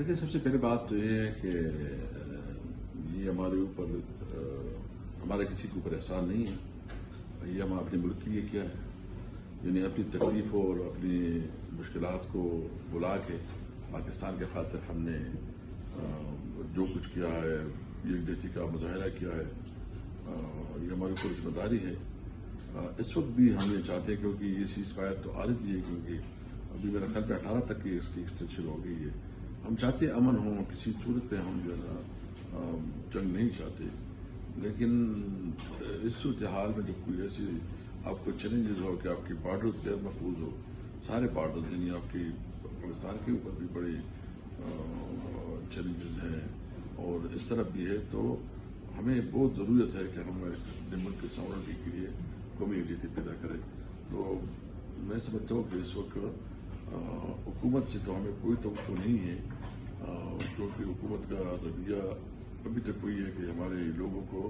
देखिए, सबसे पहले बात तो ये है कि ये हमारे ऊपर हमारा किसी के ऊपर एहसान नहीं है। ये हम अपने मुल्क के लिए किया है, यानी अपनी तकलीफ और अपनी मुश्किलात को बुला के पाकिस्तान के खातिर हमने जो कुछ किया है, यकजहती का मुजाहरा किया है, ये हमारे ऊपर जिम्मेदारी है। इस वक्त भी हम ये चाहते हैं, क्योंकि ये सीज़ फायर तो आरज़ी है, क्योंकि अभी मेरा ख्याल में 18 तक की इसकी एक्सटेंशन हो गई है। हम चाहते हैं अमन हो, किसी सूरत पे हम जो है ना जंग नहीं चाहते, लेकिन इस सूरत हाल में जब कोई ऐसी आपको चैलेंजेस हो कि आपकी बॉर्डर गैर महफूज हो, सारे बॉर्डर यानी आपकी पाकिस्तान के ऊपर भी बड़े चैलेंजेस हैं और इस तरफ भी है, तो हमें बहुत ज़रूरत है कि हम अपने मुल्क के सवरनिटी के लिए कौमी एकजुटता पैदा करें। तो मैं समझता हूँ कि इस वक्त हुकूमत से तो हमें कोई तवक्को नहीं है, क्योंकि हुकूमत का रवैया अभी तक वही है कि हमारे लोगों को,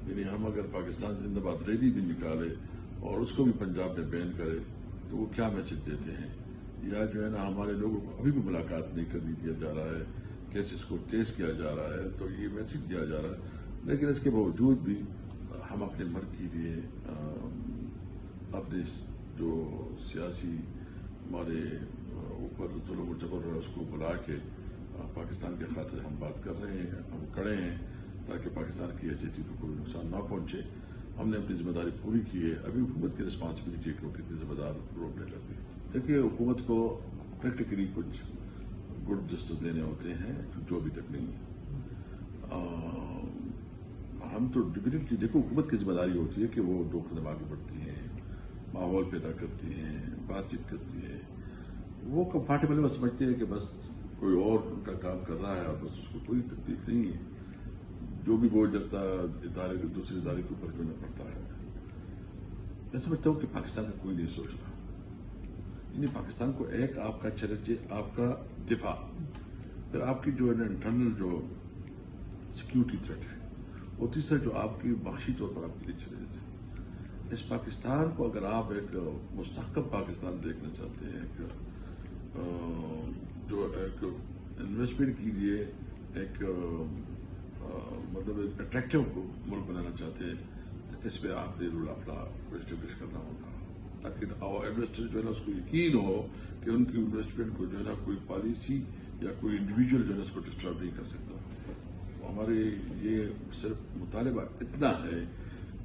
यानी हम अगर पाकिस्तान जिंदाबाद रैली भी निकाले और उसको भी पंजाब में बैन करे तो वो क्या मैसेज देते हैं, या जो है ना हमारे लोगों को अभी भी मुलाकात नहीं करने दिया जा रहा है, केसेस को तेज किया जा रहा है, तो ये मैसेज दिया जा रहा है। लेकिन इसके बावजूद भी हम अपने मुल्क के लिए अपने जो सियासी हमारे ऊपर जुल्म और जबर है उसको बुला के पाकिस्तान के खातिर हम बात कर रहे हैं, हम खड़े हैं ताकि पाकिस्तान की यकजहती को कोई नुकसान ना पहुंचे। हमने अपनी जिम्मेदारी पूरी की है, अभी हुकूमत की रिस्पॉन्सिबिलिटी है कि कितनी जिम्मेदार रोल प्ले करती है। देखिए, हुकूमत को प्रैक्टिकली कुछ गुड जस्टिस देने होते हैं जो अभी तक नहीं है। हम तो डिफिनेटली देखो, हुकूमत की जिम्मेदारी होती है कि वो दो कदम आगे बढ़ती है, माहौल पैदा करती है, बातचीत करती है। वो कंफर्टेबल वो समझते हैं कि बस कोई और उनका काम कर रहा है और बस उसको कोई तकलीफ नहीं है, जो भी बोझ जाता इदारे दूसरे इदारे के ऊपर जो पड़ता है। मैं समझता हूँ कि पाकिस्तान का कोई नहीं सोच रहा, यानी पाकिस्तान को एक आपका चैलेंज है, आपका दिफा, फिर आपकी जो है ना इंटरनल जो सिक्योरिटी थ्रेट है, और तीसरा जो आपकी माशी तौर पर आपके लिए चैलेंज है। इस पाकिस्तान को अगर आप एक मुस्तहकम पाकिस्तान देखना चाहते हैं, जो एक इन्वेस्टमेंट के लिए एक मतलब एक अट्रैक्टिव मुल्क बनाना चाहते हैं, तो इस पर आपने रूल अपना एस्टेब्लिश करना होगा, ताकि इन्वेस्टर जो है ना उसको यकीन हो कि उनकी इन्वेस्टमेंट को जो है ना कोई पॉलिसी या कोई इंडिविजुअल जो है ना उसको डिस्टर्ब नहीं कर सकता। हमारे ये सिर्फ मुतालबा इतना है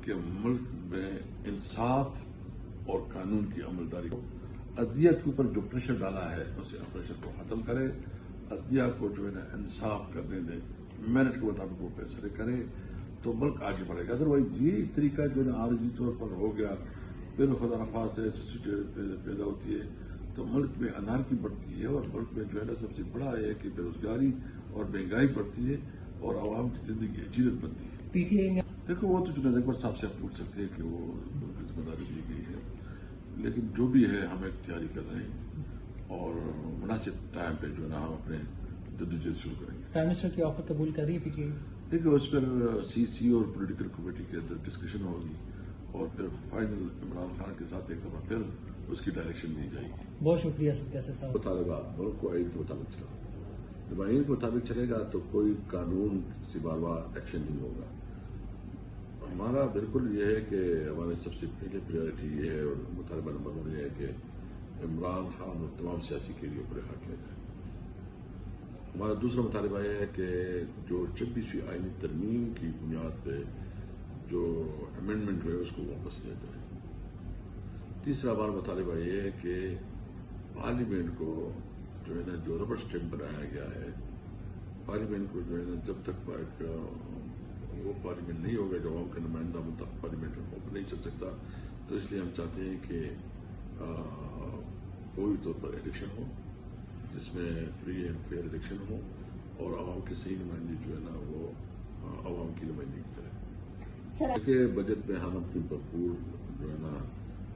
कि मुल्क में इंसाफ और कानून की अमलदारी को, अदलिया के ऊपर जो प्रेशर डाला है उसे प्रेशर को खत्म करे, अदलिया को जो है ना इंसाफ करने दे, मेरिट के मुताबिक वो फैसले करे, तो मुल्क आगे बढ़ेगा। अदरवाइज ये तरीका जो है ना आरजी तौर पर हो गया, फिर खुदा नफास से सिचुएशन पैदा होती है, तो मुल्क में अनारकी बढ़ती है और मुल्क में जो है ना सबसे बड़ा है कि बेरोजगारी और महंगाई बढ़ती है और आवाम की जिंदगी अजीरत बनती है। पीटीआई देखो, वो तो जुनैद अकबर साहब से आप पूछ सकते हैं कि वो उनकी जिम्मेदारी दी गई है, लेकिन जो भी है हम एक तैयारी कर रहे हैं और मुनासिब टाइम पे जो है ना हम अपने जद्दोजहद शुरू करेंगे। प्राइम मिनिस्टर की ऑफर कबूल कर रही है पीटीआई? देखिए, उस पर सीसी और पॉलिटिकल कमेटी के अंदर डिस्कशन होगी और फिर फाइनल इमरान खान के साथ एक दफा फिर उसकी डायरेक्शन दी जाएगी। बहुत शुक्रिया कैसे साहब। मुतालबा मुल्क को आइन के मुताबिक चला, जब आइन के मुताबिक चलेगा तो कोई कानून से बार बार एक्शन नहीं होगा। हमारा बिल्कुल ये है कि हमारे सबसे पहले प्रायोरिटी ये है और मुतालबा नंबर 1 ये है कि इमरान खान और तमाम सियासी के लिए ऊपर हाथ ले जाए। हमारा दूसरा मुतालबा यह है कि जो 26वीं आईनी तरमीम की बुनियाद पे जो अमेंडमेंट हुए उसको वापस लिया जाए। तीसरा हमारा मुतालबा यह है कि पार्लियामेंट को जो है ना जो रबर स्टैम्प बनाया गया है, पार्लियामेंट को जो है ना जब तक वो पार्लियामेंट नहीं होगा, जो आवाम का नुमाइंदा मुतहद पार्लियामेंट ओपन नहीं चल सकता, तो इसलिए हम चाहते हैं कि पूरी तौर पर इलेक्शन हो, जिसमें फ्री एंड फेयर इलेक्शन हो और आवाम की सही नुमाइंदगी जो है ना वो आवाम की नुमाइंदगी करे। देखिए, बजट में हम अपनी भरपूर जो है ना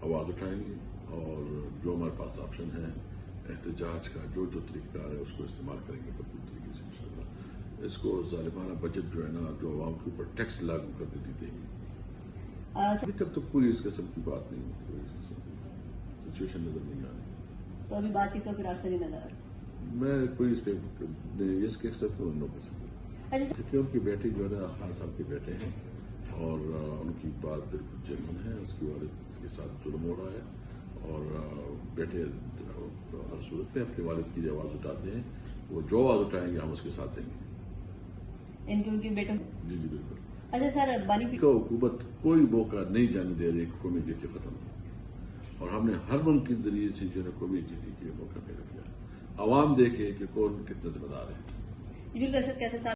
आवाज़ उठाएंगे और जो हमारे पास ऑप्शन है एहतजाज का, जो तरीका है उसको इस्तेमाल करेंगे भरपूर तरीके से इंशाल्लाह। इसको जालिमाना बजट जो है ना जो आवाम के ऊपर टैक्स लागू करने दी देंगे। अभी तक तो कोई इस किस्म की बात नहीं, कोई सिचुएशन नजर नहीं आ रही। तो अभी बातचीत का कोई रास्ता नहीं नजर आ रहा। میں کوئی اس پہ یس کہہ سکتا ہوں، نو کہہ سکتا ہوں، اچھا سر، کیونکہ ان کی بیٹی جو ہے نا خان صاحب کے بیٹے ہیں اور ان کی بات بالکل جنون ہے. اس کی والد کے ساتھ ظلم ہو رہا ہے اور بیٹے ہر صورت میں اپنے والد کی جو آواز اٹھاتے ہیں، وہ جو آواز اٹھائیں گے ہم اس کے ساتھ دیں گے. ان کے بیٹوں. جی جی بالکل. اچھا سر، بانی کو حکومت کوئی موقع نہیں جانے دے رہی کہ قومی جیتی ختم ہو، اور ہم نے ہر ممکن ذریعے سے جو ہے قومی جیتی کے موقع پیدا کیا. عوام دیکھے کہ کون کتنا ذمہ دار ہے. بالکل سر، کیسے صاحب